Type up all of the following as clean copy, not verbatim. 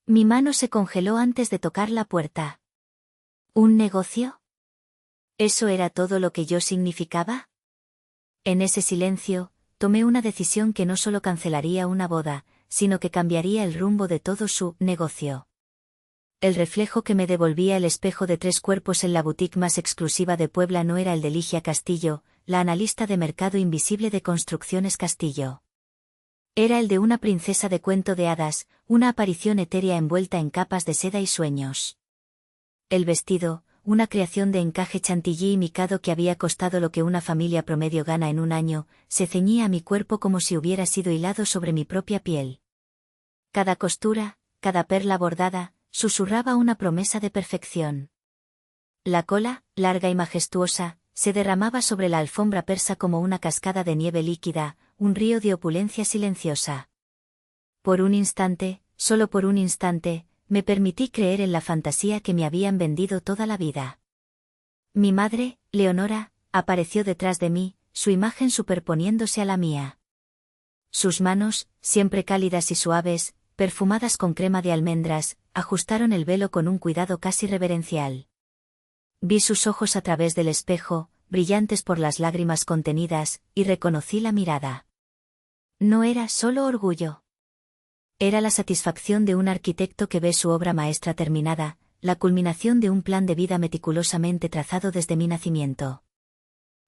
Mi mano se congeló antes de tocar la puerta. ¿Un negocio? ¿Eso era todo lo que yo significaba? En ese silencio, tomé una decisión que no solo cancelaría una boda, sino que cambiaría el rumbo de todo su negocio. El reflejo que me devolvía el espejo de 3 cuerpos en la boutique más exclusiva de Puebla no era el de Ligia Castillo, la analista de mercado invisible de Construcciones Castillo. Era el de una princesa de cuento de hadas, una aparición etérea envuelta en capas de seda y sueños. El vestido, una creación de encaje chantilly y micado que había costado lo que una familia promedio gana en un año, se ceñía a mi cuerpo como si hubiera sido hilado sobre mi propia piel. Cada costura, cada perla bordada, susurraba una promesa de perfección. La cola, larga y majestuosa, se derramaba sobre la alfombra persa como una cascada de nieve líquida, un río de opulencia silenciosa. Por un instante, solo por un instante, me permití creer en la fantasía que me habían vendido toda la vida. Mi madre, Leonora, apareció detrás de mí, su imagen superponiéndose a la mía. Sus manos, siempre cálidas y suaves, perfumadas con crema de almendras, ajustaron el velo con un cuidado casi reverencial. Vi sus ojos a través del espejo, brillantes por las lágrimas contenidas, y reconocí la mirada. No era solo orgullo. Era la satisfacción de un arquitecto que ve su obra maestra terminada, la culminación de un plan de vida meticulosamente trazado desde mi nacimiento.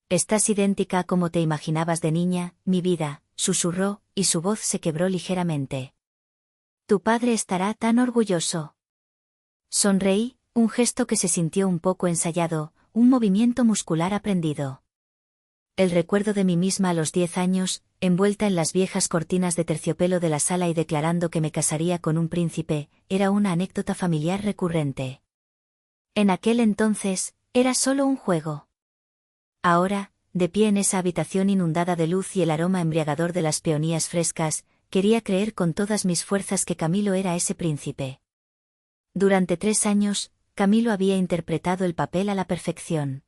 «Estás idéntica a como te imaginabas de niña, mi vida», susurró, y su voz se quebró ligeramente. «Tu padre estará tan orgulloso». Sonreí, un gesto que se sintió un poco ensayado, un movimiento muscular aprendido. El recuerdo de mí misma a los 10 años, envuelta en las viejas cortinas de terciopelo de la sala y declarando que me casaría con un príncipe, era una anécdota familiar recurrente. En aquel entonces, era solo un juego. Ahora, de pie en esa habitación inundada de luz y el aroma embriagador de las peonías frescas, quería creer con todas mis fuerzas que Camilo era ese príncipe. Durante 3 años, Camilo había interpretado el papel a la perfección.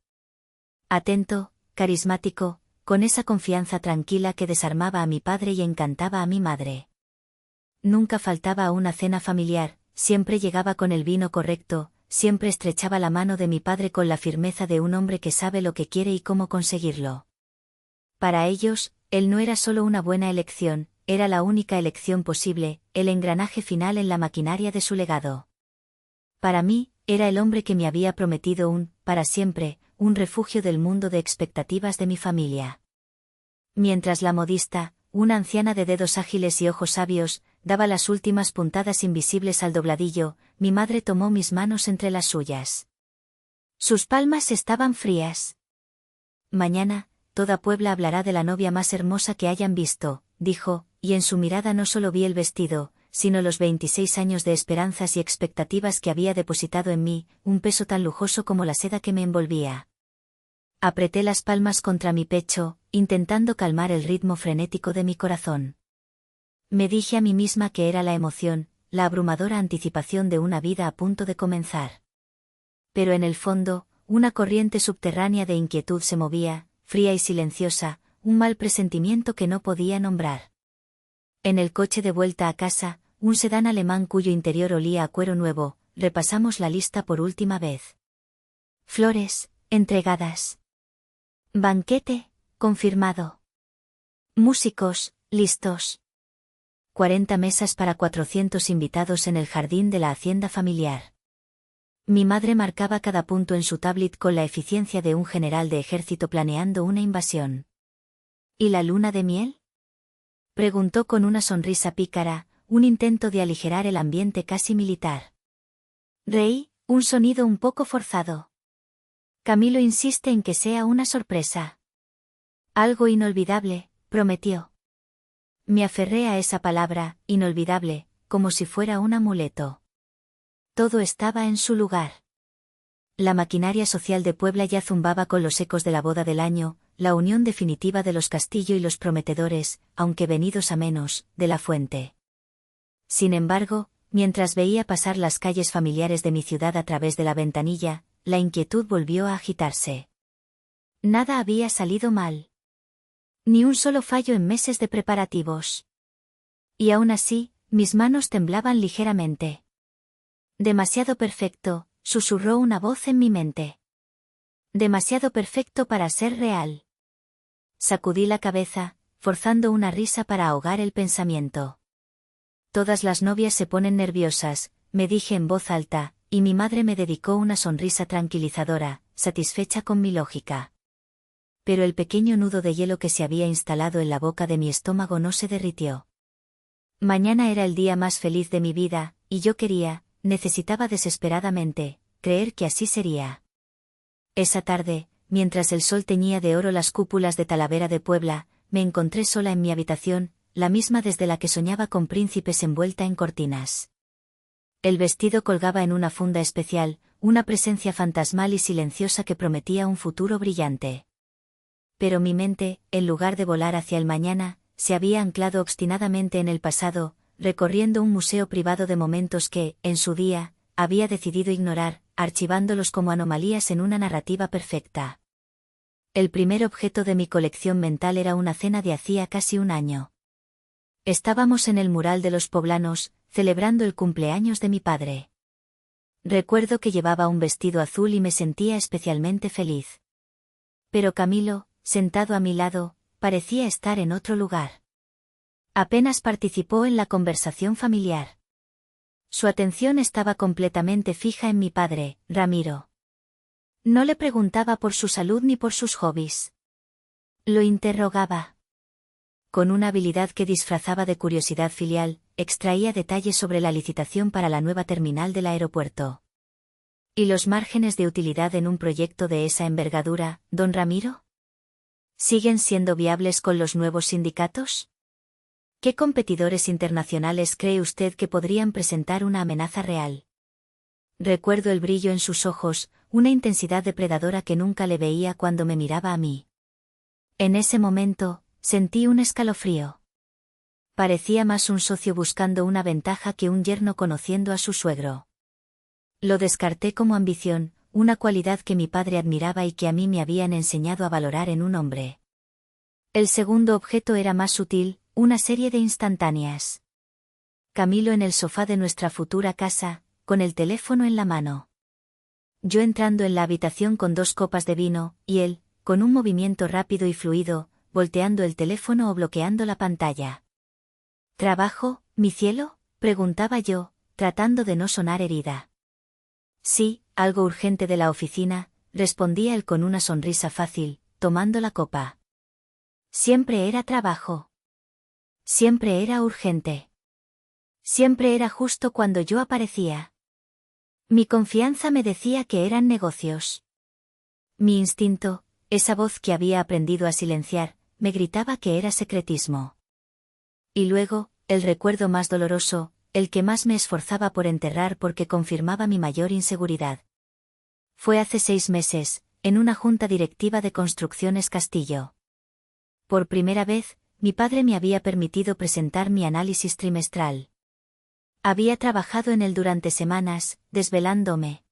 Atento, carismático, con esa confianza tranquila que desarmaba a mi padre y encantaba a mi madre. Nunca faltaba a una cena familiar, siempre llegaba con el vino correcto, siempre estrechaba la mano de mi padre con la firmeza de un hombre que sabe lo que quiere y cómo conseguirlo. Para ellos, él no era solo una buena elección, era la única elección posible, el engranaje final en la maquinaria de su legado. Para mí, era el hombre que me había prometido para siempre, un refugio del mundo de expectativas de mi familia. Mientras la modista, una anciana de dedos ágiles y ojos sabios, daba las últimas puntadas invisibles al dobladillo, mi madre tomó mis manos entre las suyas. Sus palmas estaban frías. «Mañana, toda Puebla hablará de la novia más hermosa que hayan visto», dijo, y en su mirada no solo vi el vestido, sino los 26 años de esperanzas y expectativas que había depositado en mí, un peso tan lujoso como la seda que me envolvía. Apreté las palmas contra mi pecho, intentando calmar el ritmo frenético de mi corazón. Me dije a mí misma que era la emoción, la abrumadora anticipación de una vida a punto de comenzar. Pero en el fondo, una corriente subterránea de inquietud se movía, fría y silenciosa, un mal presentimiento que no podía nombrar. En el coche de vuelta a casa, un sedán alemán cuyo interior olía a cuero nuevo, repasamos la lista por última vez. Flores, entregadas. Banquete, confirmado. Músicos, listos. 40 mesas para 400 invitados en el jardín de la hacienda familiar. Mi madre marcaba cada punto en su tablet con la eficiencia de un general de ejército planeando una invasión. ¿Y la luna de miel?, preguntó con una sonrisa pícara, un intento de aligerar el ambiente casi militar. Reí, un sonido un poco forzado. Camilo insiste en que sea una sorpresa. Algo inolvidable, prometió. Me aferré a esa palabra, inolvidable, como si fuera un amuleto. Todo estaba en su lugar. La maquinaria social de Puebla ya zumbaba con los ecos de la boda del año, la unión definitiva de los Castillo y los prometedores, aunque venidos a menos, de la fuente. Sin embargo, mientras veía pasar las calles familiares de mi ciudad a través de la ventanilla, la inquietud volvió a agitarse. Nada había salido mal. Ni un solo fallo en meses de preparativos. Y aún así, mis manos temblaban ligeramente. Demasiado perfecto, susurró una voz en mi mente. Demasiado perfecto para ser real. Sacudí la cabeza, forzando una risa para ahogar el pensamiento. Todas las novias se ponen nerviosas, me dije en voz alta, y mi madre me dedicó una sonrisa tranquilizadora, satisfecha con mi lógica. Pero el pequeño nudo de hielo que se había instalado en la boca de mi estómago no se derritió. Mañana era el día más feliz de mi vida, y yo necesitaba desesperadamente, creer que así sería. Esa tarde, mientras el sol teñía de oro las cúpulas de Talavera de Puebla, me encontré sola en mi habitación, la misma desde la que soñaba con príncipes envuelta en cortinas. El vestido colgaba en una funda especial, una presencia fantasmal y silenciosa que prometía un futuro brillante. Pero mi mente, en lugar de volar hacia el mañana, se había anclado obstinadamente en el pasado, recorriendo un museo privado de momentos que, en su día, había decidido ignorar, archivándolos como anomalías en una narrativa perfecta. El primer objeto de mi colección mental era una cena de hacía casi un año. Estábamos en el mural de los poblanos, celebrando el cumpleaños de mi padre. Recuerdo que llevaba un vestido azul y me sentía especialmente feliz. Pero Camilo, sentado a mi lado, parecía estar en otro lugar. Apenas participó en la conversación familiar. Su atención estaba completamente fija en mi padre, Ramiro. No le preguntaba por su salud ni por sus hobbies. Lo interrogaba. Con una habilidad que disfrazaba de curiosidad filial, extraía detalles sobre la licitación para la nueva terminal del aeropuerto. ¿Y los márgenes de utilidad en un proyecto de esa envergadura, don Ramiro? ¿Siguen siendo viables con los nuevos sindicatos? ¿Qué competidores internacionales cree usted que podrían presentar una amenaza real? Recuerdo el brillo en sus ojos, una intensidad depredadora que nunca le veía cuando me miraba a mí. En ese momento, sentí un escalofrío. Parecía más un socio buscando una ventaja que un yerno conociendo a su suegro. Lo descarté como ambición, una cualidad que mi padre admiraba y que a mí me habían enseñado a valorar en un hombre. El segundo objeto era más sutil, una serie de instantáneas. Camilo en el sofá de nuestra futura casa, con el teléfono en la mano. Yo entrando en la habitación con 2 copas de vino, y él, con un movimiento rápido y fluido, volteando el teléfono o bloqueando la pantalla. ¿Trabajo, mi cielo?, preguntaba yo, tratando de no sonar herida. Sí, algo urgente de la oficina, respondía él con una sonrisa fácil, tomando la copa. Siempre era trabajo. Siempre era urgente. Siempre era justo cuando yo aparecía. Mi confianza me decía que eran negocios. Mi instinto, esa voz que había aprendido a silenciar, me gritaba que era secretismo. Y luego, el recuerdo más doloroso, el que más me esforzaba por enterrar porque confirmaba mi mayor inseguridad. Fue hace 6 meses, en una junta directiva de Construcciones Castillo. Por primera vez, mi padre me había permitido presentar mi análisis trimestral. Había trabajado en él durante semanas, desvelándome.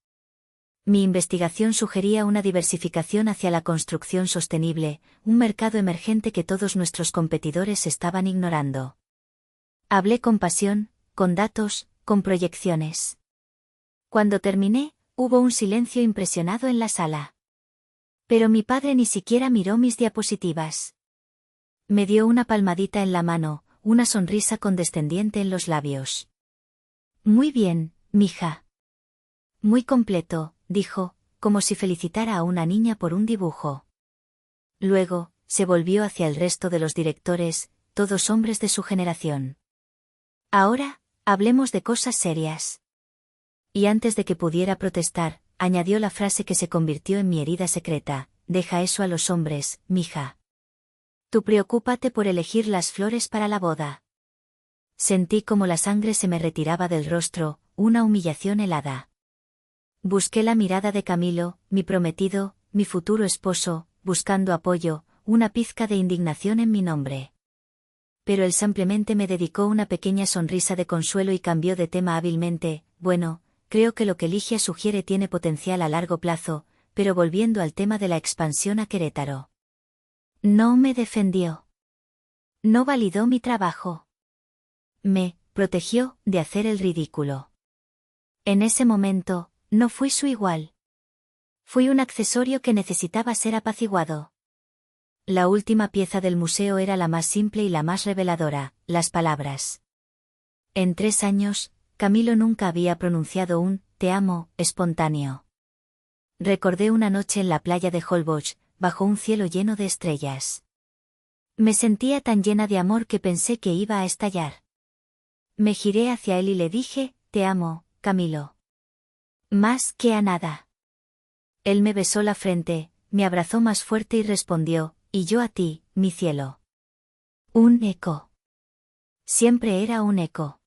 Mi investigación sugería una diversificación hacia la construcción sostenible, un mercado emergente que todos nuestros competidores estaban ignorando. Hablé con pasión, con datos, con proyecciones. Cuando terminé, hubo un silencio impresionado en la sala. Pero mi padre ni siquiera miró mis diapositivas. Me dio una palmadita en la mano, una sonrisa condescendiente en los labios. Muy bien, mija. Muy completo, dijo, como si felicitara a una niña por un dibujo. Luego, se volvió hacia el resto de los directores, todos hombres de su generación. Ahora, hablemos de cosas serias. Y antes de que pudiera protestar, añadió la frase que se convirtió en mi herida secreta: deja eso a los hombres, mija. Tú preocúpate por elegir las flores para la boda. Sentí como la sangre se me retiraba del rostro, una humillación helada. Busqué la mirada de Camilo, mi prometido, mi futuro esposo, buscando apoyo, una pizca de indignación en mi nombre. Pero él simplemente me dedicó una pequeña sonrisa de consuelo y cambió de tema hábilmente: bueno, creo que lo que Ligia sugiere tiene potencial a largo plazo, pero volviendo al tema de la expansión a Querétaro. No me defendió. No validó mi trabajo. Me protegió de hacer el ridículo. En ese momento, no fui su igual. Fui un accesorio que necesitaba ser apaciguado. La última pieza del museo era la más simple y la más reveladora, las palabras. En 3 años, Camilo nunca había pronunciado un «te amo» espontáneo. Recordé una noche en la playa de Holbox, bajo un cielo lleno de estrellas. Me sentía tan llena de amor que pensé que iba a estallar. Me giré hacia él y le dije, «Te amo, Camilo». Más que a nada. Él me besó la frente, me abrazó más fuerte y respondió, «Y yo a ti, mi cielo». Un eco. Siempre era un eco.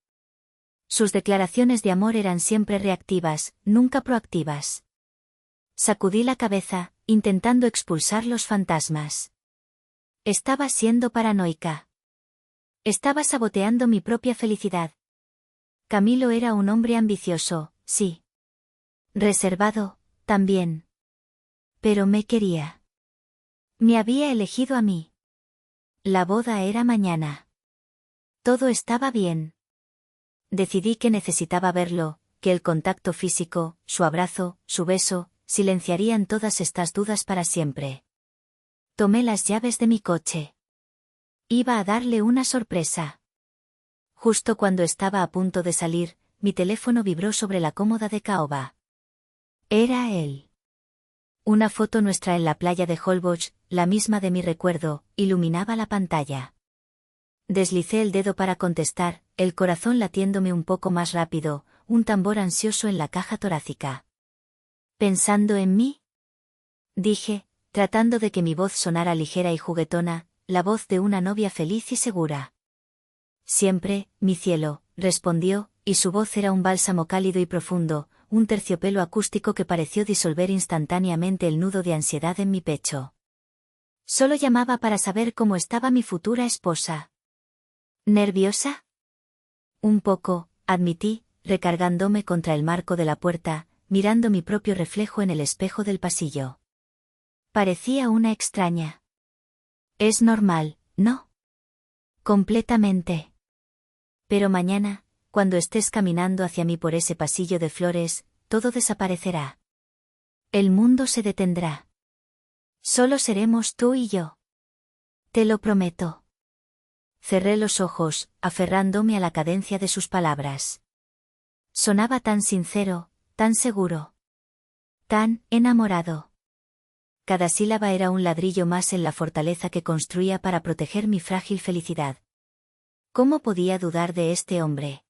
Sus declaraciones de amor eran siempre reactivas, nunca proactivas. Sacudí la cabeza, intentando expulsar los fantasmas. Estaba siendo paranoica. Estaba saboteando mi propia felicidad. Camilo era un hombre ambicioso, sí. Reservado, también. Pero me quería. Me había elegido a mí. La boda era mañana. Todo estaba bien. Decidí que necesitaba verlo, que el contacto físico, su abrazo, su beso, silenciarían todas estas dudas para siempre. Tomé las llaves de mi coche. Iba a darle una sorpresa. Justo cuando estaba a punto de salir, mi teléfono vibró sobre la cómoda de caoba. Era él. Una foto nuestra en la playa de Holbox, la misma de mi recuerdo, iluminaba la pantalla. Deslicé el dedo para contestar, el corazón latiéndome un poco más rápido, un tambor ansioso en la caja torácica. ¿Pensando en mí? Dije, tratando de que mi voz sonara ligera y juguetona, la voz de una novia feliz y segura. Siempre, mi cielo, respondió, y su voz era un bálsamo cálido y profundo, un terciopelo acústico que pareció disolver instantáneamente el nudo de ansiedad en mi pecho. Solo llamaba para saber cómo estaba mi futura esposa. ¿Nerviosa? Un poco, admití, recargándome contra el marco de la puerta, mirando mi propio reflejo en el espejo del pasillo. Parecía una extraña. Es normal, ¿no? Completamente. Pero mañana, cuando estés caminando hacia mí por ese pasillo de flores, todo desaparecerá. El mundo se detendrá. Solo seremos tú y yo. Te lo prometo. Cerré los ojos, aferrándome a la cadencia de sus palabras. Sonaba tan sincero, tan seguro. Tan enamorado. Cada sílaba era un ladrillo más en la fortaleza que construía para proteger mi frágil felicidad. ¿Cómo podía dudar de este hombre?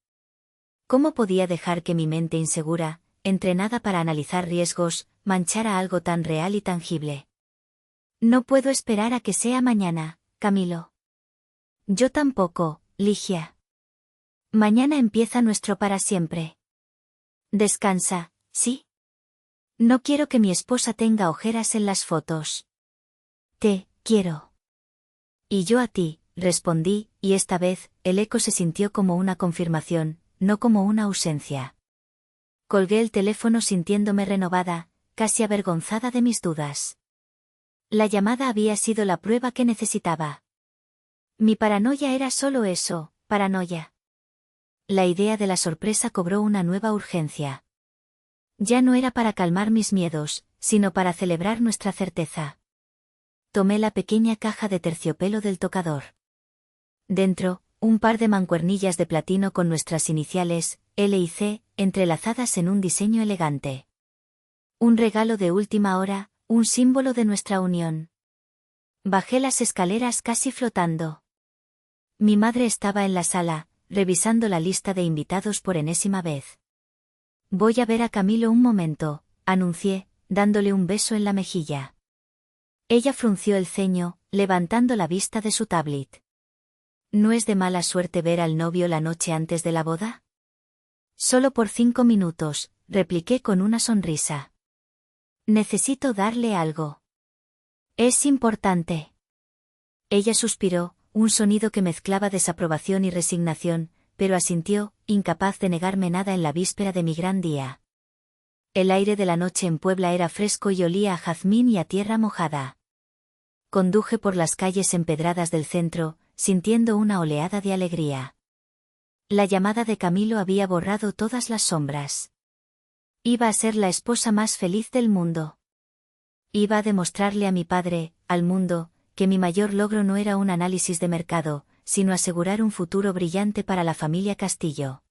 ¿Cómo podía dejar que mi mente insegura, entrenada para analizar riesgos, manchara algo tan real y tangible? No puedo esperar a que sea mañana, Camilo. Yo tampoco, Ligia. Mañana empieza nuestro para siempre. Descansa, ¿sí? No quiero que mi esposa tenga ojeras en las fotos. Te quiero. Y yo a ti, respondí, y esta vez, el eco se sintió como una confirmación, no como una ausencia. Colgué el teléfono sintiéndome renovada, casi avergonzada de mis dudas. La llamada había sido la prueba que necesitaba. Mi paranoia era solo eso, paranoia. La idea de la sorpresa cobró una nueva urgencia. Ya no era para calmar mis miedos, sino para celebrar nuestra certeza. Tomé la pequeña caja de terciopelo del tocador. Dentro, un par de mancuernillas de platino con nuestras iniciales, L y C, entrelazadas en un diseño elegante. Un regalo de última hora, un símbolo de nuestra unión. Bajé las escaleras casi flotando. Mi madre estaba en la sala, revisando la lista de invitados por enésima vez. Voy a ver a Camilo un momento, anuncié, dándole un beso en la mejilla. Ella frunció el ceño, levantando la vista de su tablet. ¿No es de mala suerte ver al novio la noche antes de la boda? Solo por 5 minutos, repliqué con una sonrisa. Necesito darle algo. Es importante. Ella suspiró, un sonido que mezclaba desaprobación y resignación, pero asintió, incapaz de negarme nada en la víspera de mi gran día. El aire de la noche en Puebla era fresco y olía a jazmín y a tierra mojada. Conduje por las calles empedradas del centro, sintiendo una oleada de alegría. La llamada de Camilo había borrado todas las sombras. Iba a ser la esposa más feliz del mundo. Iba a demostrarle a mi padre, al mundo, que mi mayor logro no era un análisis de mercado, sino asegurar un futuro brillante para la familia Castillo.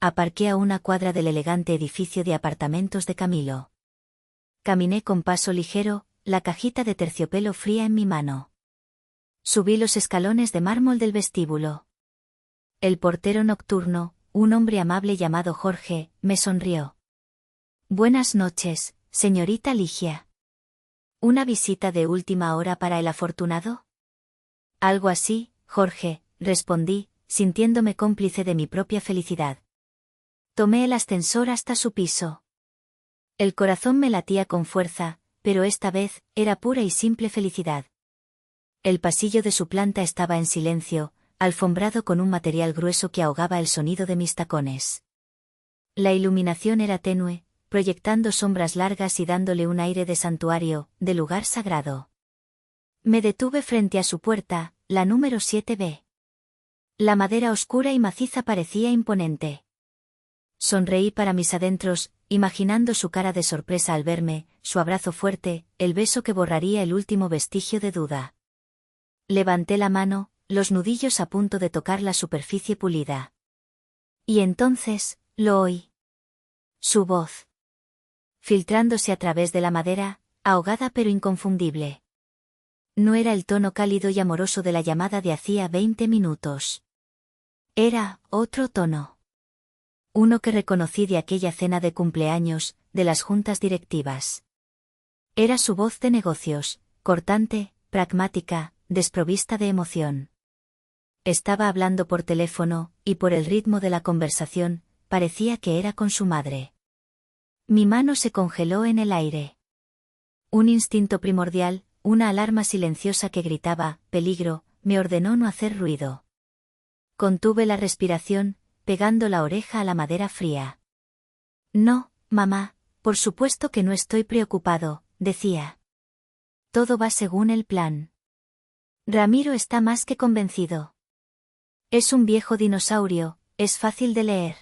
Aparqué a una cuadra del elegante edificio de apartamentos de Camilo. Caminé con paso ligero, la cajita de terciopelo fría en mi mano. Subí los escalones de mármol del vestíbulo. El portero nocturno, un hombre amable llamado Jorge, me sonrió. Buenas noches, señorita Ligia. ¿Una visita de última hora para el afortunado? Algo así, Jorge, respondí, sintiéndome cómplice de mi propia felicidad. Tomé el ascensor hasta su piso. El corazón me latía con fuerza, pero esta vez, era pura y simple felicidad. El pasillo de su planta estaba en silencio, alfombrado con un material grueso que ahogaba el sonido de mis tacones. La iluminación era tenue, proyectando sombras largas y dándole un aire de santuario, de lugar sagrado. Me detuve frente a su puerta, la número 7B. La madera oscura y maciza parecía imponente. Sonreí para mis adentros, imaginando su cara de sorpresa al verme, su abrazo fuerte, el beso que borraría el último vestigio de duda. Levanté la mano, los nudillos a punto de tocar la superficie pulida. Y entonces, lo oí. Su voz. Filtrándose a través de la madera, ahogada pero inconfundible. No era el tono cálido y amoroso de la llamada de hacía 20 minutos. Era otro tono. Uno que reconocí de aquella cena de cumpleaños, de las juntas directivas. Era su voz de negocios, cortante, pragmática, desprovista de emoción. Estaba hablando por teléfono, y por el ritmo de la conversación, parecía que era con su madre. Mi mano se congeló en el aire. Un instinto primordial, una alarma silenciosa que gritaba, peligro, me ordenó no hacer ruido. Contuve la respiración, pegando la oreja a la madera fría. No, mamá, por supuesto que no estoy preocupado, decía. Todo va según el plan. Ramiro está más que convencido. Es un viejo dinosaurio, es fácil de leer.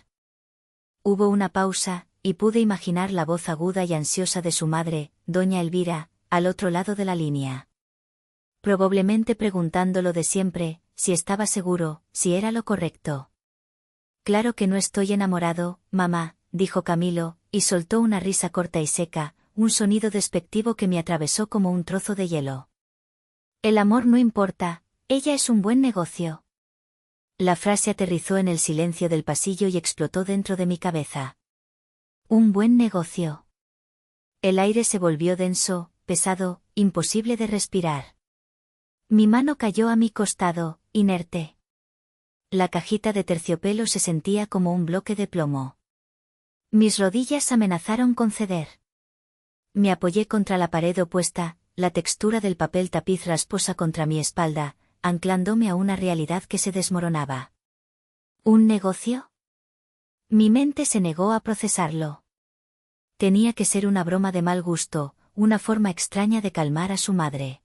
Hubo una pausa, y pude imaginar la voz aguda y ansiosa de su madre, doña Elvira, al otro lado de la línea. Probablemente preguntando lo de siempre, si estaba seguro, si era lo correcto. Claro que no estoy enamorado, mamá, dijo Camilo, y soltó una risa corta y seca, un sonido despectivo que me atravesó como un trozo de hielo. El amor no importa, ella es un buen negocio. La frase aterrizó en el silencio del pasillo y explotó dentro de mi cabeza. Un buen negocio. El aire se volvió denso, pesado, imposible de respirar. Mi mano cayó a mi costado, inerte. La cajita de terciopelo se sentía como un bloque de plomo. Mis rodillas amenazaron con ceder. Me apoyé contra la pared opuesta, la textura del papel tapiz rasposa contra mi espalda, anclándome a una realidad que se desmoronaba. ¿Un negocio? Mi mente se negó a procesarlo. Tenía que ser una broma de mal gusto, una forma extraña de calmar a su madre.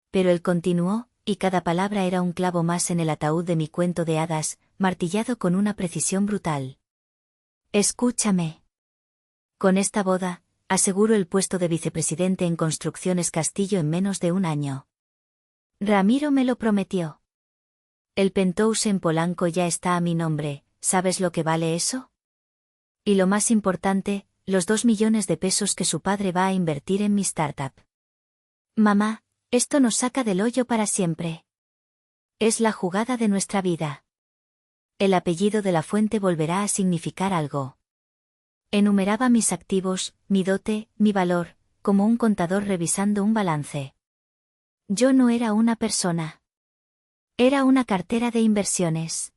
Pero él continuó, y cada palabra era un clavo más en el ataúd de mi cuento de hadas, martillado con una precisión brutal. Escúchame. Con esta boda, aseguro el puesto de vicepresidente en Construcciones Castillo en menos de un año. Ramiro me lo prometió. El penthouse en Polanco ya está a mi nombre, ¿sabes lo que vale eso? Y lo más importante, los 2 millones de pesos que su padre va a invertir en mi startup. Mamá, esto nos saca del hoyo para siempre. Es la jugada de nuestra vida. El apellido de la Fuente volverá a significar algo. Enumeraba mis activos, mi dote, mi valor, como un contador revisando un balance. Yo no era una persona. Era una cartera de inversiones.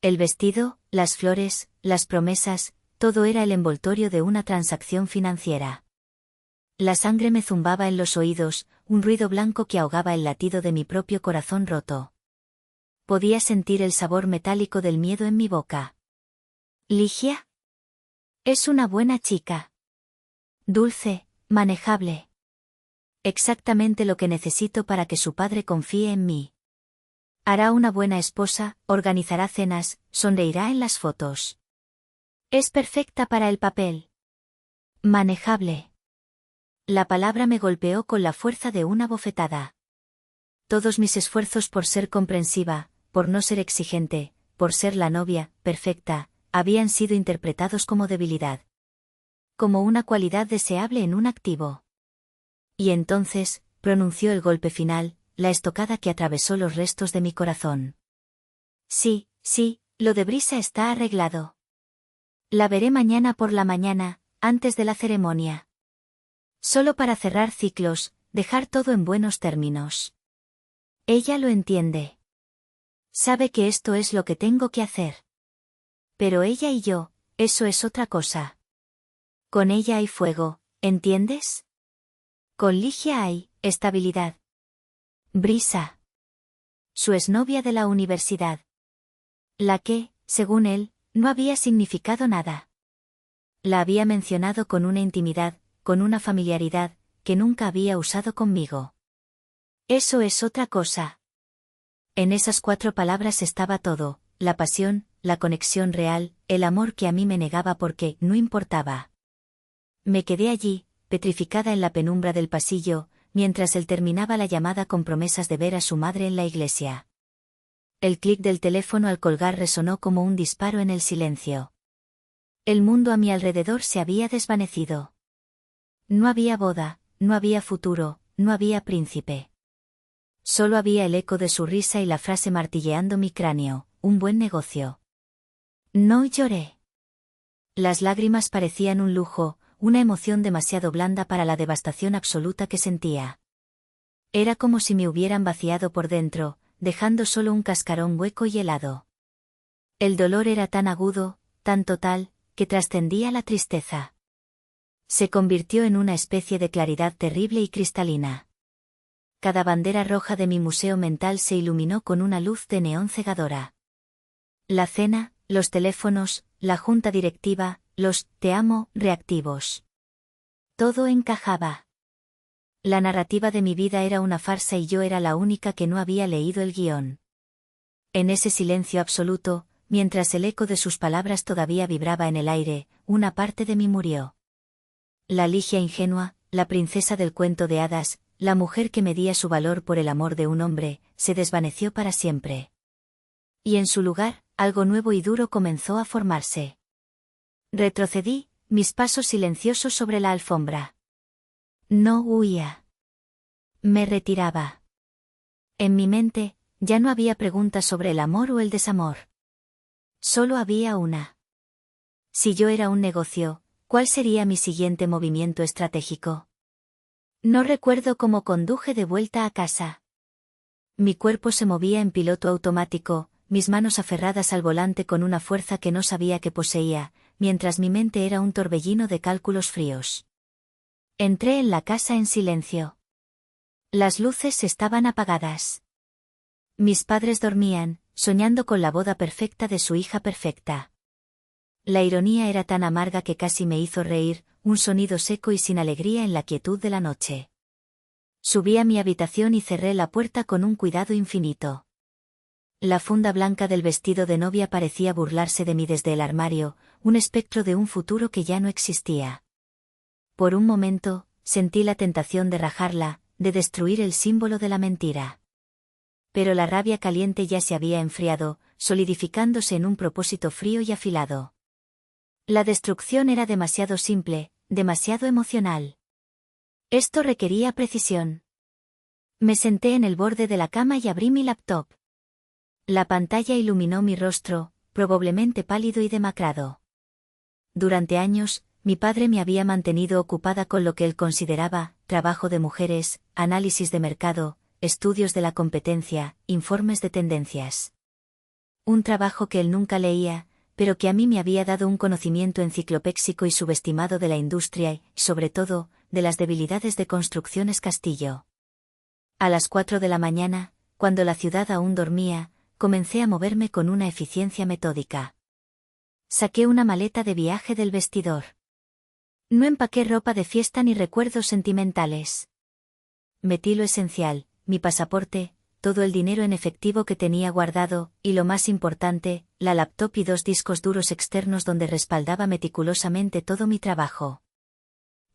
El vestido, las flores, las promesas, todo era el envoltorio de una transacción financiera. La sangre me zumbaba en los oídos, un ruido blanco que ahogaba el latido de mi propio corazón roto. Podía sentir el sabor metálico del miedo en mi boca. ¿Ligia? Es una buena chica. Dulce, manejable. Exactamente lo que necesito para que su padre confíe en mí. Hará una buena esposa, organizará cenas, sonreirá en las fotos. Es perfecta para el papel. Manejable. La palabra me golpeó con la fuerza de una bofetada. Todos mis esfuerzos por ser comprensiva, por no ser exigente, por ser la novia, perfecta, habían sido interpretados como debilidad. Como una cualidad deseable en un activo. Y entonces, pronunció el golpe final, la estocada que atravesó los restos de mi corazón. Sí, lo de Brisa está arreglado. La veré mañana por la mañana, antes de la ceremonia. Solo para cerrar ciclos, dejar todo en buenos términos. Ella lo entiende. Sabe que esto es lo que tengo que hacer. Pero ella y yo, eso es otra cosa. Con ella hay fuego, ¿entiendes? Con Ligia hay estabilidad. Brisa. Su exnovia de la universidad. La que, según él, no había significado nada. La había mencionado con una intimidad, con una familiaridad, que nunca había usado conmigo. Eso es otra cosa. En esas 4 palabras estaba todo, la pasión, la conexión real, el amor que a mí me negaba porque no importaba. Me quedé allí, petrificada en la penumbra del pasillo, mientras él terminaba la llamada con promesas de ver a su madre en la iglesia. El clic del teléfono al colgar resonó como un disparo en el silencio. El mundo a mi alrededor se había desvanecido. No había boda, no había futuro, no había príncipe. Solo había el eco de su risa y la frase martilleando mi cráneo, un buen negocio. No lloré. Las lágrimas parecían un lujo, una emoción demasiado blanda para la devastación absoluta que sentía. Era como si me hubieran vaciado por dentro, dejando solo un cascarón hueco y helado. El dolor era tan agudo, tan total, que trascendía la tristeza. Se convirtió en una especie de claridad terrible y cristalina. Cada bandera roja de mi museo mental se iluminó con una luz de neón cegadora. La cena, los teléfonos, la junta directiva, los «te amo» reactivos. Todo encajaba. La narrativa de mi vida era una farsa y yo era la única que no había leído el guión. En ese silencio absoluto, mientras el eco de sus palabras todavía vibraba en el aire, una parte de mí murió. La Ligia ingenua, la princesa del cuento de hadas, la mujer que medía su valor por el amor de un hombre, se desvaneció para siempre. Y en su lugar, algo nuevo y duro comenzó a formarse. Retrocedí, mis pasos silenciosos sobre la alfombra. No huía. Me retiraba. En mi mente, ya no había preguntas sobre el amor o el desamor. Solo había una. Si yo era un negocio, ¿cuál sería mi siguiente movimiento estratégico? No recuerdo cómo conduje de vuelta a casa. Mi cuerpo se movía en piloto automático, mis manos aferradas al volante con una fuerza que no sabía que poseía, mientras mi mente era un torbellino de cálculos fríos. Entré en la casa en silencio. Las luces estaban apagadas. Mis padres dormían, soñando con la boda perfecta de su hija perfecta. La ironía era tan amarga que casi me hizo reír, un sonido seco y sin alegría en la quietud de la noche. Subí a mi habitación y cerré la puerta con un cuidado infinito. La funda blanca del vestido de novia parecía burlarse de mí desde el armario, un espectro de un futuro que ya no existía. Por un momento, sentí la tentación de rajarla, de destruir el símbolo de la mentira. Pero la rabia caliente ya se había enfriado, solidificándose en un propósito frío y afilado. La destrucción era demasiado simple, demasiado emocional. Esto requería precisión. Me senté en el borde de la cama y abrí mi laptop. La pantalla iluminó mi rostro, probablemente pálido y demacrado. Durante años, mi padre me había mantenido ocupada con lo que él consideraba trabajo de mujeres, análisis de mercado, estudios de la competencia, informes de tendencias. Un trabajo que él nunca leía, pero que a mí me había dado un conocimiento enciclopédico y subestimado de la industria y, sobre todo, de las debilidades de Construcciones Castillo. A las 4 de la mañana, cuando la ciudad aún dormía, comencé a moverme con una eficiencia metódica. Saqué una maleta de viaje del vestidor. No empaqué ropa de fiesta ni recuerdos sentimentales. Metí lo esencial, mi pasaporte, todo el dinero en efectivo que tenía guardado, y lo más importante, la laptop y 2 discos duros externos donde respaldaba meticulosamente todo mi trabajo.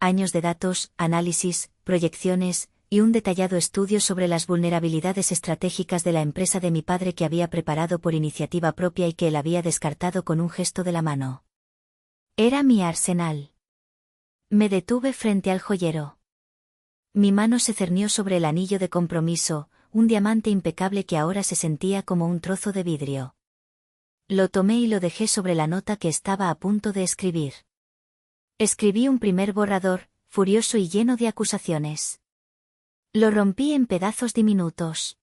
Años de datos, análisis, proyecciones, y un detallado estudio sobre las vulnerabilidades estratégicas de la empresa de mi padre que había preparado por iniciativa propia y que él había descartado con un gesto de la mano. Era mi arsenal. Me detuve frente al joyero. Mi mano se cernió sobre el anillo de compromiso, un diamante impecable que ahora se sentía como un trozo de vidrio. Lo tomé y lo dejé sobre la nota que estaba a punto de escribir. Escribí un primer borrador, furioso y lleno de acusaciones. Lo rompí en pedazos diminutos.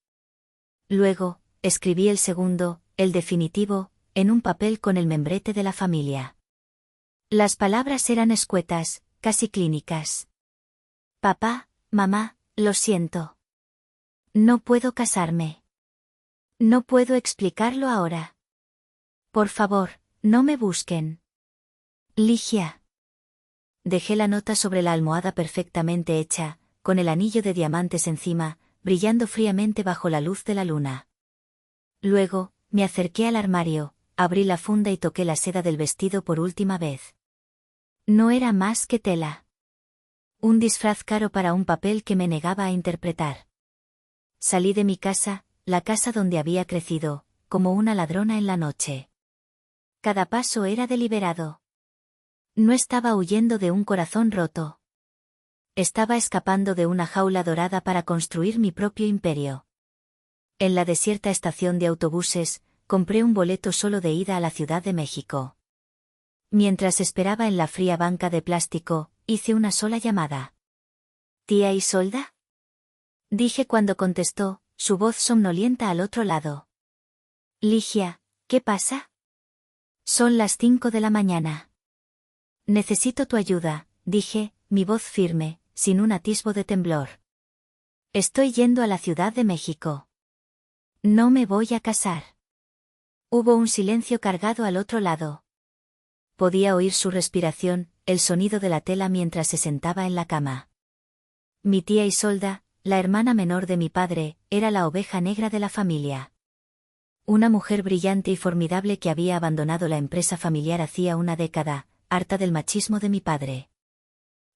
Luego, escribí el segundo, el definitivo, en un papel con el membrete de la familia. Las palabras eran escuetas, casi clínicas. Papá, mamá, lo siento. No puedo casarme. No puedo explicarlo ahora. Por favor, no me busquen. Ligia. Dejé la nota sobre la almohada perfectamente hecha, con el anillo de diamantes encima, brillando fríamente bajo la luz de la luna. Luego, me acerqué al armario, abrí la funda y toqué la seda del vestido por última vez. No era más que tela. Un disfraz caro para un papel que me negaba a interpretar. Salí de mi casa, la casa donde había crecido, como una ladrona en la noche. Cada paso era deliberado. No estaba huyendo de un corazón roto. Estaba escapando de una jaula dorada para construir mi propio imperio. En la desierta estación de autobuses, compré un boleto solo de ida a la Ciudad de México. Mientras esperaba en la fría banca de plástico, hice una sola llamada. ¿Tía Isolda? Dije cuando contestó, su voz somnolienta al otro lado. Ligia, ¿qué pasa? Son las 5 de la mañana. Necesito tu ayuda, dije, mi voz firme, sin un atisbo de temblor. Estoy yendo a la Ciudad de México. No me voy a casar. Hubo un silencio cargado al otro lado. Podía oír su respiración, el sonido de la tela mientras se sentaba en la cama. Mi tía Isolda, la hermana menor de mi padre, era la oveja negra de la familia. Una mujer brillante y formidable que había abandonado la empresa familiar hacía una década, harta del machismo de mi padre.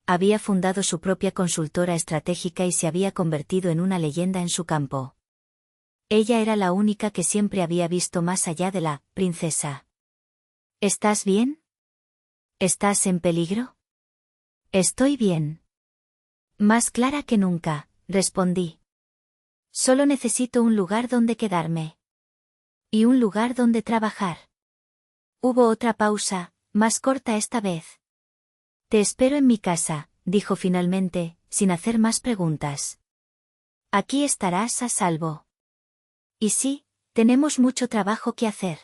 Había fundado su propia consultora estratégica y se había convertido en una leyenda en su campo. Ella era la única que siempre había visto más allá de la princesa. ¿Estás bien? ¿Estás en peligro? Estoy bien. Más clara que nunca, respondí. Solo necesito un lugar donde quedarme. Y un lugar donde trabajar. Hubo otra pausa, más corta esta vez. Te espero en mi casa, dijo finalmente, sin hacer más preguntas. Aquí estarás a salvo. Y sí, tenemos mucho trabajo que hacer.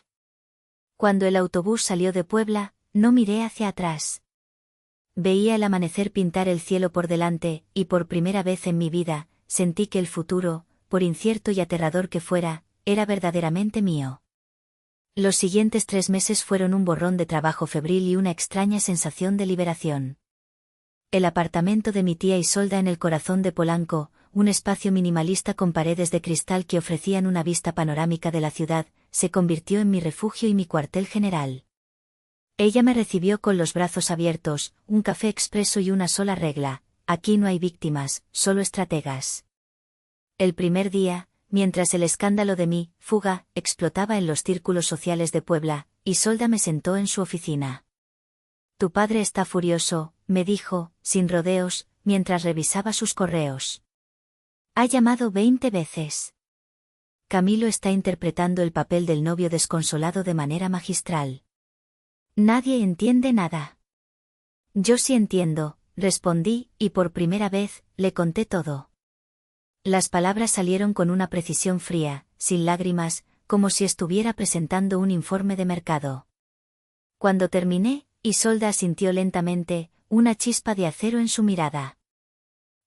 Cuando el autobús salió de Puebla, no miré hacia atrás. Veía el amanecer pintar el cielo por delante, y por primera vez en mi vida, sentí que el futuro, por incierto y aterrador que fuera, era verdaderamente mío. Los siguientes 3 meses fueron un borrón de trabajo febril y una extraña sensación de liberación. El apartamento de mi tía Isolda en el corazón de Polanco, un espacio minimalista con paredes de cristal que ofrecían una vista panorámica de la ciudad, se convirtió en mi refugio y mi cuartel general. Ella me recibió con los brazos abiertos, un café expreso y una sola regla: aquí no hay víctimas, solo estrategas. El primer día, mientras el escándalo de mi fuga explotaba en los círculos sociales de Puebla, Isolda me sentó en su oficina. Tu padre está furioso, me dijo, sin rodeos, mientras revisaba sus correos. Ha llamado 20 veces. Camilo está interpretando el papel del novio desconsolado de manera magistral. Nadie entiende nada. Yo sí entiendo, respondí, y por primera vez, le conté todo. Las palabras salieron con una precisión fría, sin lágrimas, como si estuviera presentando un informe de mercado. Cuando terminé, Isolda asintió lentamente, una chispa de acero en su mirada.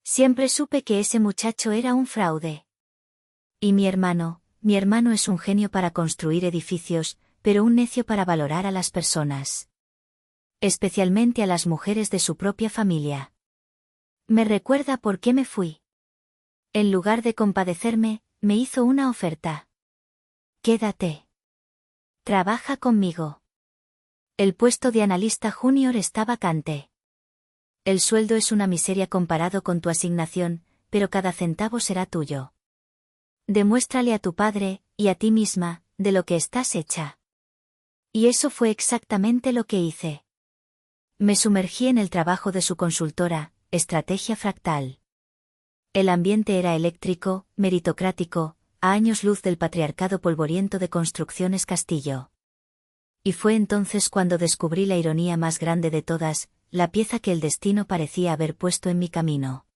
Siempre supe que ese muchacho era un fraude. Y mi hermano es un genio para construir edificios, pero un necio para valorar a las personas. Especialmente a las mujeres de su propia familia. Me recuerda por qué me fui. En lugar de compadecerme, me hizo una oferta. Quédate. Trabaja conmigo. El puesto de analista junior está vacante. El sueldo es una miseria comparado con tu asignación, pero cada centavo será tuyo. Demuéstrale a tu padre, y a ti misma, de lo que estás hecha. Y eso fue exactamente lo que hice. Me sumergí en el trabajo de su consultora, Estrategia Fractal. El ambiente era eléctrico, meritocrático, a años luz del patriarcado polvoriento de Construcciones Castillo. Y fue entonces cuando descubrí la ironía más grande de todas, la pieza que el destino parecía haber puesto en mi camino.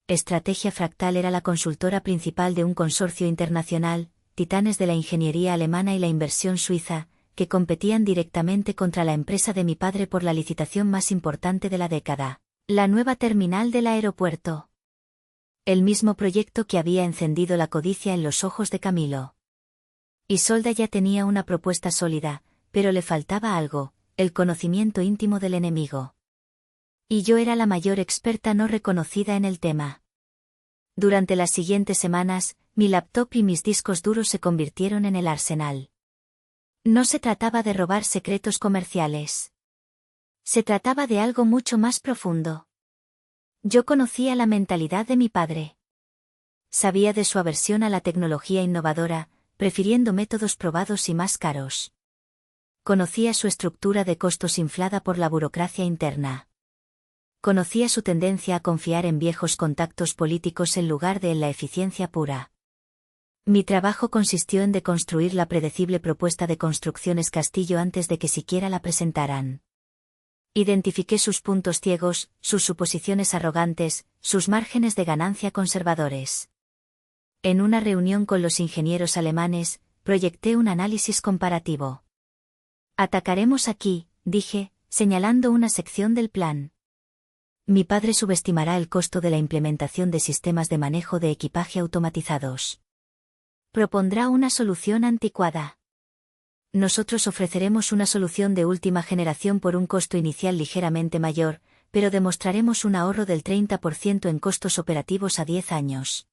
Estrategia Fractal era la consultora principal de un consorcio internacional, titanes de la ingeniería alemana y la inversión suiza, que competían directamente contra la empresa de mi padre por la licitación más importante de la década, la nueva terminal del aeropuerto. El mismo proyecto que había encendido la codicia en los ojos de Camilo. Isolda ya tenía una propuesta sólida, pero le faltaba algo, el conocimiento íntimo del enemigo. Y yo era la mayor experta no reconocida en el tema. Durante las siguientes semanas, mi laptop y mis discos duros se convirtieron en el arsenal. No se trataba de robar secretos comerciales. Se trataba de algo mucho más profundo. Yo conocía la mentalidad de mi padre. Sabía de su aversión a la tecnología innovadora, prefiriendo métodos probados y más caros. Conocía su estructura de costos inflada por la burocracia interna. Conocía su tendencia a confiar en viejos contactos políticos en lugar de en la eficiencia pura. Mi trabajo consistió en deconstruir la predecible propuesta de Construcciones Castillo antes de que siquiera la presentaran. Identifiqué sus puntos ciegos, sus suposiciones arrogantes, sus márgenes de ganancia conservadores. En una reunión con los ingenieros alemanes, proyecté un análisis comparativo. Atacaremos aquí, dije, señalando una sección del plan. Mi padre subestimará el costo de la implementación de sistemas de manejo de equipaje automatizados. Propondrá una solución anticuada. Nosotros ofreceremos una solución de última generación por un costo inicial ligeramente mayor, pero demostraremos un ahorro del 30% en costos operativos a 10 años.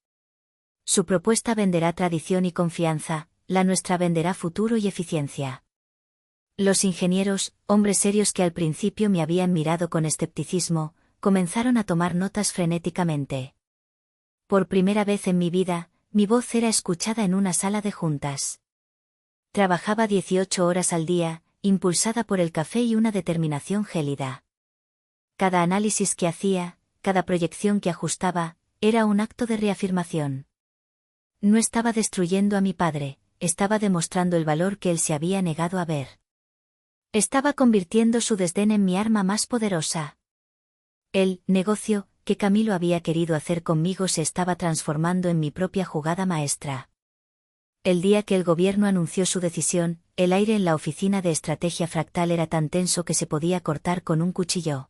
Su propuesta venderá tradición y confianza, la nuestra venderá futuro y eficiencia. Los ingenieros, hombres serios que al principio me habían mirado con escepticismo, comenzaron a tomar notas frenéticamente. Por primera vez en mi vida, mi voz era escuchada en una sala de juntas. Trabajaba 18 horas al día, impulsada por el café y una determinación gélida. Cada análisis que hacía, cada proyección que ajustaba, era un acto de reafirmación. No estaba destruyendo a mi padre, estaba demostrando el valor que él se había negado a ver. Estaba convirtiendo su desdén en mi arma más poderosa. El negocio que Camilo había querido hacer conmigo se estaba transformando en mi propia jugada maestra. El día que el gobierno anunció su decisión, el aire en la oficina de Estrategia Fractal era tan tenso que se podía cortar con un cuchillo.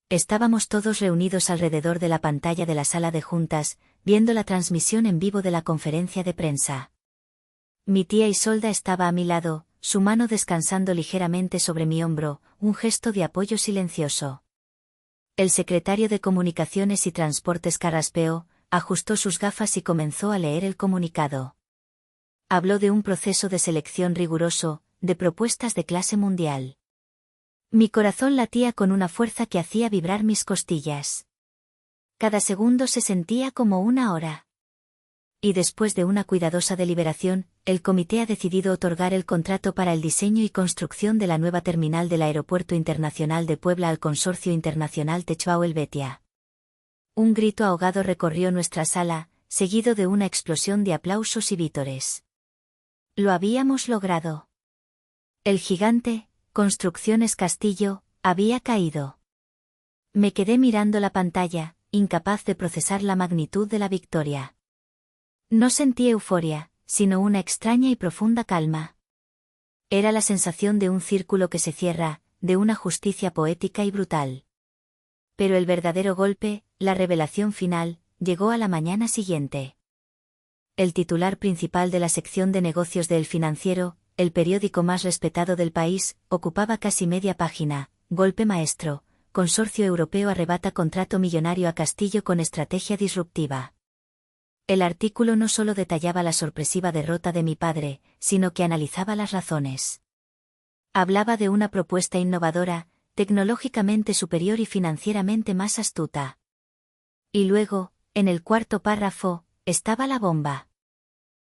Estábamos todos reunidos alrededor de la pantalla de la sala de juntas, viendo la transmisión en vivo de la conferencia de prensa. Mi tía Isolda estaba a mi lado, su mano descansando ligeramente sobre mi hombro, un gesto de apoyo silencioso. El secretario de Comunicaciones y Transportes carraspeó, ajustó sus gafas y comenzó a leer el comunicado. Habló de un proceso de selección riguroso, de propuestas de clase mundial. Mi corazón latía con una fuerza que hacía vibrar mis costillas. Cada segundo se sentía como una hora. Y después de una cuidadosa deliberación, el comité ha decidido otorgar el contrato para el diseño y construcción de la nueva terminal del Aeropuerto Internacional de Puebla al Consorcio Internacional Techbau Helvetia. Un grito ahogado recorrió nuestra sala, seguido de una explosión de aplausos y vítores. Lo habíamos logrado. El gigante, Construcciones Castillo, había caído. Me quedé mirando la pantalla, incapaz de procesar la magnitud de la victoria. No sentí euforia, sino una extraña y profunda calma. Era la sensación de un círculo que se cierra, de una justicia poética y brutal. Pero el verdadero golpe, la revelación final, llegó a la mañana siguiente. El titular principal de la sección de negocios de El Financiero, el periódico más respetado del país, ocupaba casi media página. Golpe maestro, Consorcio Europeo arrebata contrato millonario a Castillo con estrategia disruptiva. El artículo no solo detallaba la sorpresiva derrota de mi padre, sino que analizaba las razones. Hablaba de una propuesta innovadora, tecnológicamente superior y financieramente más astuta. Y luego, en el cuarto párrafo, estaba la bomba.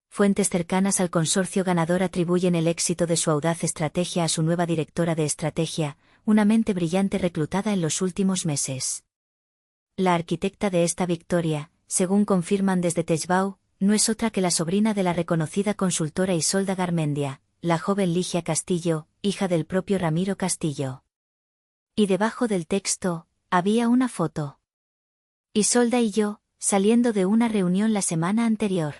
Fuentes cercanas al consorcio ganador atribuyen el éxito de su audaz estrategia a su nueva directora de estrategia, una mente brillante reclutada en los últimos meses. La arquitecta de esta victoria, según confirman desde Techbau, no es otra que la sobrina de la reconocida consultora Isolda Garmendia, la joven Ligia Castillo, hija del propio Ramiro Castillo. Y debajo del texto, había una foto. Isolda y yo, saliendo de una reunión la semana anterior.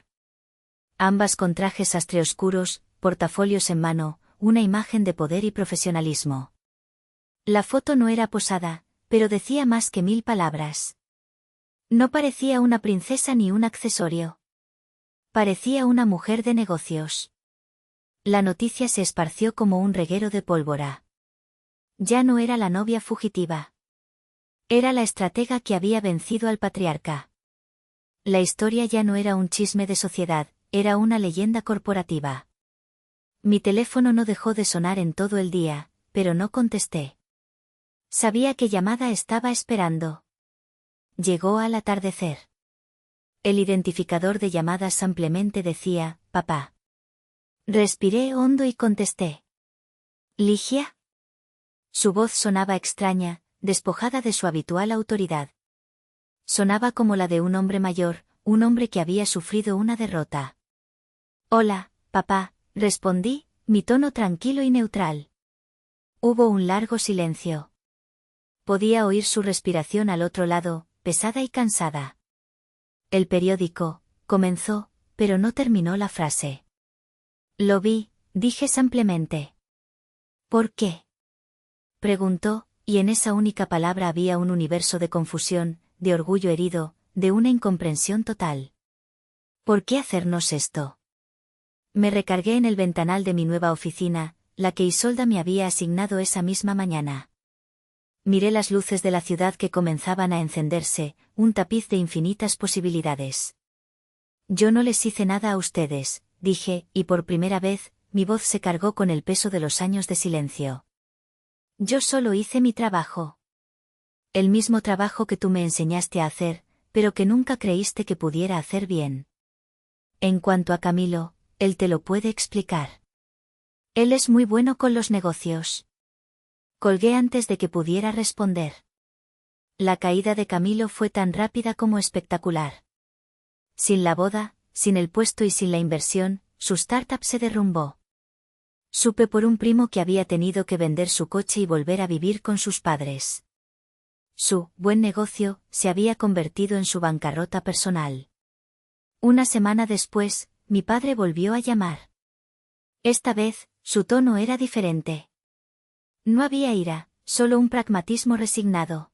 Ambas con trajes sastre oscuros, portafolios en mano, una imagen de poder y profesionalismo. La foto no era posada, pero decía más que 1000 palabras. No parecía una princesa ni un accesorio. Parecía una mujer de negocios. La noticia se esparció como un reguero de pólvora. Ya no era la novia fugitiva. Era la estratega que había vencido al patriarca. La historia ya no era un chisme de sociedad, era una leyenda corporativa. Mi teléfono no dejó de sonar en todo el día, pero no contesté. Sabía qué llamada estaba esperando. Llegó al atardecer. El identificador de llamadas simplemente decía, papá. Respiré hondo y contesté. ¿Ligia? Su voz sonaba extraña, despojada de su habitual autoridad. Sonaba como la de un hombre mayor, un hombre que había sufrido una derrota. Hola, papá, respondí, mi tono tranquilo y neutral. Hubo un largo silencio. Podía oír su respiración al otro lado, pesada y cansada. El periódico, comenzó, pero no terminó la frase. Lo vi, dije simplemente. ¿Por qué? Preguntó, y en esa única palabra había un universo de confusión, de orgullo herido, de una incomprensión total. ¿Por qué hacernos esto? Me recargué en el ventanal de mi nueva oficina, la que Isolda me había asignado esa misma mañana. Miré las luces de la ciudad que comenzaban a encenderse, un tapiz de infinitas posibilidades. Yo no les hice nada a ustedes, dije, y por primera vez, mi voz se cargó con el peso de los años de silencio. Yo solo hice mi trabajo. El mismo trabajo que tú me enseñaste a hacer, pero que nunca creíste que pudiera hacer bien. En cuanto a Camilo, él te lo puede explicar. Él es muy bueno con los negocios. Colgué antes de que pudiera responder. La caída de Camilo fue tan rápida como espectacular. Sin la boda, sin el puesto y sin la inversión, su startup se derrumbó. Supe por un primo que había tenido que vender su coche y volver a vivir con sus padres. Su buen negocio se había convertido en su bancarrota personal. Una semana después, mi padre volvió a llamar. Esta vez, su tono era diferente. No había ira, solo un pragmatismo resignado.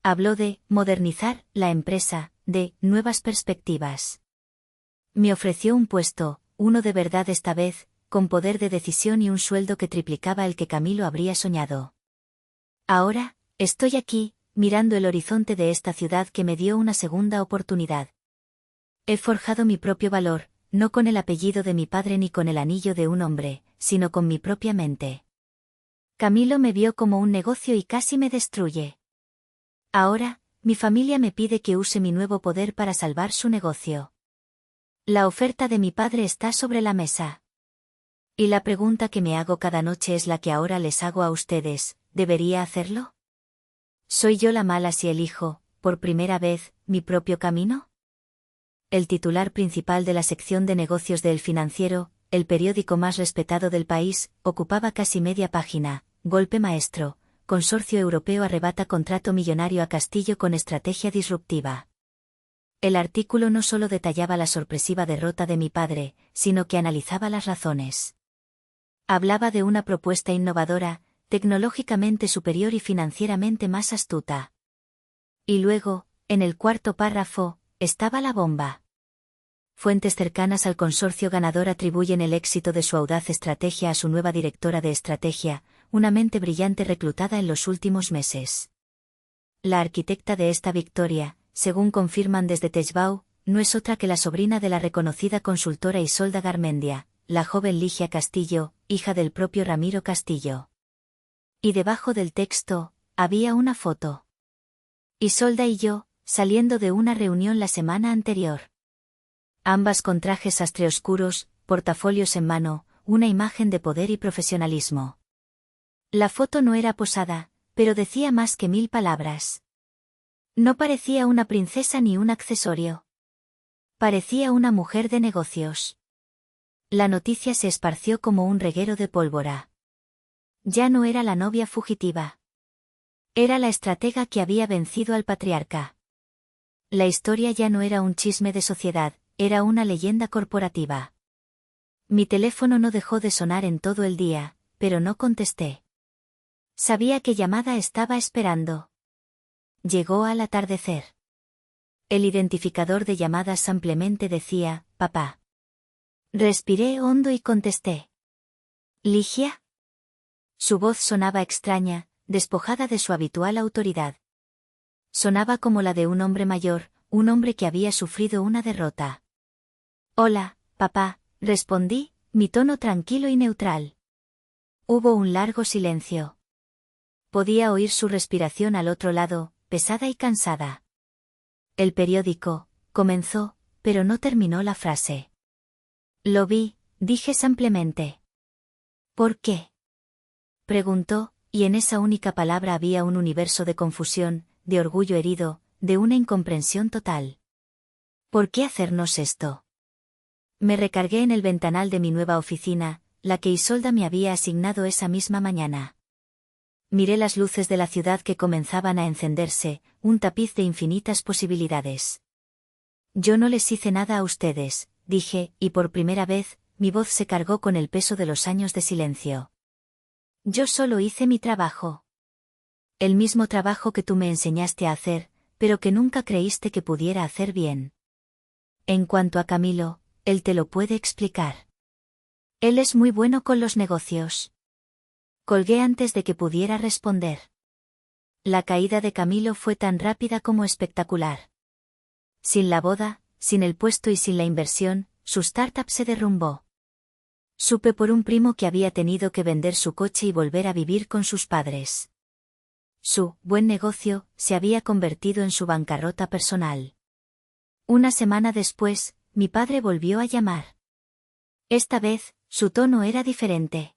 Habló de modernizar la empresa, de nuevas perspectivas. Me ofreció un puesto, uno de verdad esta vez, con poder de decisión y un sueldo que triplicaba el que Camilo habría soñado. Ahora, estoy aquí, mirando el horizonte de esta ciudad que me dio una segunda oportunidad. He forjado mi propio valor, no con el apellido de mi padre ni con el anillo de un hombre, sino con mi propia mente. Camilo me vio como un negocio y casi me destruye. Ahora, mi familia me pide que use mi nuevo poder para salvar su negocio. La oferta de mi padre está sobre la mesa. Y la pregunta que me hago cada noche es la que ahora les hago a ustedes, ¿debería hacerlo? ¿Soy yo la mala si elijo, por primera vez, mi propio camino? El titular principal de la sección de negocios de El Financiero, el periódico más respetado del país, ocupaba casi media página. Golpe maestro, Consorcio Europeo arrebata contrato millonario a Castillo con estrategia disruptiva. El artículo no solo detallaba la sorpresiva derrota de mi padre, sino que analizaba las razones. Hablaba de una propuesta innovadora, tecnológicamente superior y financieramente más astuta. Y luego, en el cuarto párrafo, estaba la bomba. Fuentes cercanas al consorcio ganador atribuyen el éxito de su audaz estrategia a su nueva directora de estrategia, una mente brillante reclutada en los últimos meses. La arquitecta de esta victoria, según confirman desde Techbau, no es otra que la sobrina de la reconocida consultora Isolda Garmendia, la joven Ligia Castillo, hija del propio Ramiro Castillo. Y debajo del texto, había una foto. Isolda y yo, saliendo de una reunión la semana anterior. Ambas con trajes sastre-oscuros, portafolios en mano, una imagen de poder y profesionalismo. La foto no era posada, pero decía más que 1000 palabras. No parecía una princesa ni un accesorio. Parecía una mujer de negocios. La noticia se esparció como un reguero de pólvora. Ya no era la novia fugitiva. Era la estratega que había vencido al patriarca. La historia ya no era un chisme de sociedad, era una leyenda corporativa. Mi teléfono no dejó de sonar en todo el día, pero no contesté. Sabía qué llamada estaba esperando. Llegó al atardecer. El identificador de llamadas simplemente decía, papá. Respiré hondo y contesté. ¿Ligia? Su voz sonaba extraña, despojada de su habitual autoridad. Sonaba como la de un hombre mayor, un hombre que había sufrido una derrota. Hola, papá, respondí, mi tono tranquilo y neutral. Hubo un largo silencio. Podía oír su respiración al otro lado, pesada y cansada. El periódico, comenzó, pero no terminó la frase. Lo vi, dije simplemente. ¿Por qué? Preguntó, y en esa única palabra había un universo de confusión, de orgullo herido, de una incomprensión total. ¿Por qué hacernos esto? Me recargué en el ventanal de mi nueva oficina, la que Isolda me había asignado esa misma mañana. Miré las luces de la ciudad que comenzaban a encenderse, un tapiz de infinitas posibilidades. Yo no les hice nada a ustedes, dije, y por primera vez, mi voz se cargó con el peso de los años de silencio. Yo solo hice mi trabajo. El mismo trabajo que tú me enseñaste a hacer, pero que nunca creíste que pudiera hacer bien. En cuanto a Camilo, él te lo puede explicar. Él es muy bueno con los negocios. Colgué antes de que pudiera responder. La caída de Camilo fue tan rápida como espectacular. Sin la boda, sin el puesto y sin la inversión, su startup se derrumbó. Supe por un primo que había tenido que vender su coche y volver a vivir con sus padres. Su buen negocio se había convertido en su bancarrota personal. Una semana después, mi padre volvió a llamar. Esta vez, su tono era diferente.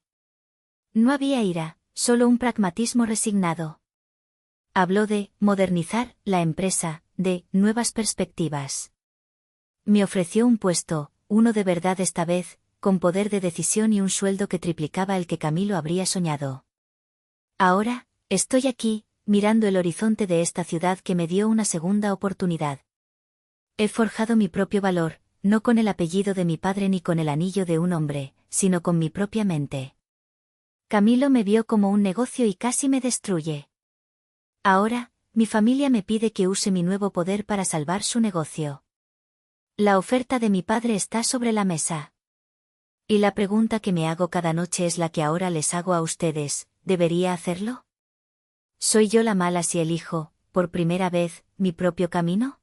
No había ira, solo un pragmatismo resignado. Habló de modernizar la empresa, de nuevas perspectivas. Me ofreció un puesto, uno de verdad esta vez, con poder de decisión y un sueldo que triplicaba el que Camilo habría soñado. Ahora, estoy aquí, mirando el horizonte de esta ciudad que me dio una segunda oportunidad. He forjado mi propio valor, no con el apellido de mi padre ni con el anillo de un hombre, sino con mi propia mente. Camilo me vio como un negocio y casi me destruye. Ahora, mi familia me pide que use mi nuevo poder para salvar su negocio. La oferta de mi padre está sobre la mesa. Y la pregunta que me hago cada noche es la que ahora les hago a ustedes, ¿debería hacerlo? ¿Soy yo la mala si elijo, por primera vez, mi propio camino?